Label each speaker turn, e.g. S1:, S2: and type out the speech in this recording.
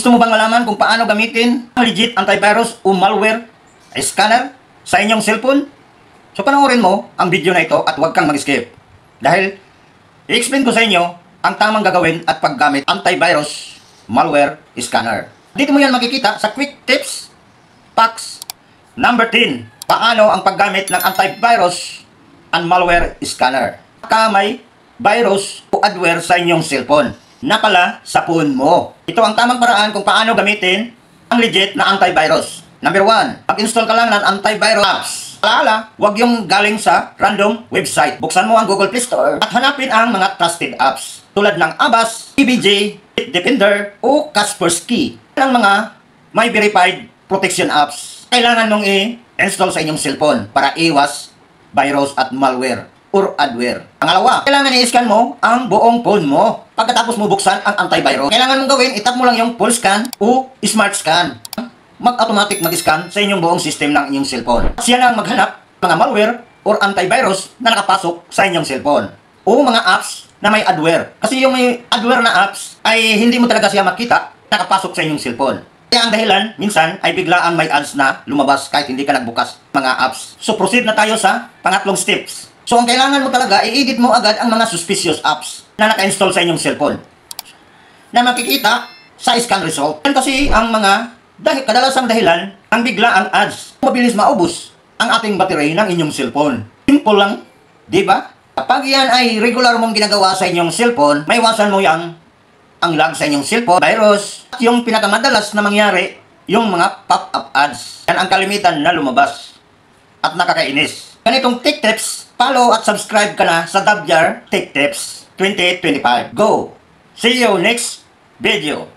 S1: Gusto mo bang malaman kung paano gamitin ang legit antivirus o malware scanner sa inyong cellphone? So panoorin mo ang video na ito at huwag kang mag-skip. Dahil i-explain ko sa inyo ang tamang gagawin at paggamit antivirus malware scanner. Dito mo yan makikita sa quick tips packs number 10. Paano ang paggamit ng antivirus and malware scanner? May virus o adware sa inyong cellphone na pala sa phone mo. Ito ang tamang paraan kung paano gamitin ang legit na antivirus. Number 1, mag-install ka lang ng antivirus apps. Alaala, huwag yung galing sa random website. Buksan mo ang Google Play Store at hanapin ang mga trusted apps tulad ng Avast, EBJ, Bitdefender o Kaspersky. Ang mga may verified protection apps kailangan mong i-install sa inyong cellphone para iwas virus at malware or adware. Pangalawa, kailangan i-scan mo ang buong phone mo. Pagkatapos mo buksan ang antivirus, kailangan mong gawin, itap mo lang yung full scan o smart scan. Mag-automatic mag-scan sa inyong buong system ng inyong cellphone. Siya na ang maghanap mga malware or antivirus na nakapasok sa inyong cellphone. O mga apps na may adware. Kasi yung may adware na apps ay hindi mo talaga siya makita nakapasok sa inyong cellphone. Kaya ang dahilan, minsan ay biglaan may ads na lumabas kahit hindi ka nagbukas mga apps. So proceed na tayo sa pangatlong steps. So ang kailangan mo talaga, i-edit mo agad ang mga suspicious apps na naka-install sa inyong cellphone na makikita sa scan result. Yan kasi ang mga kadalasang dahilan ang biglaang ads. Mabilis maubos ang ating battery ng inyong cellphone. Simple lang, di ba? Kapag yan ay regular mong ginagawa sa inyong cellphone, may iwasan mo yang ang lag sa inyong cellphone, virus, at yung pinakamadalas na mangyari, yung mga pop-up ads. Yan ang kalimitan na lumabas at nakakainis. Ganitong Tech Tips, follow at subscribe ka na sa Dabjar Tech Tips 2025. Go! See you next video!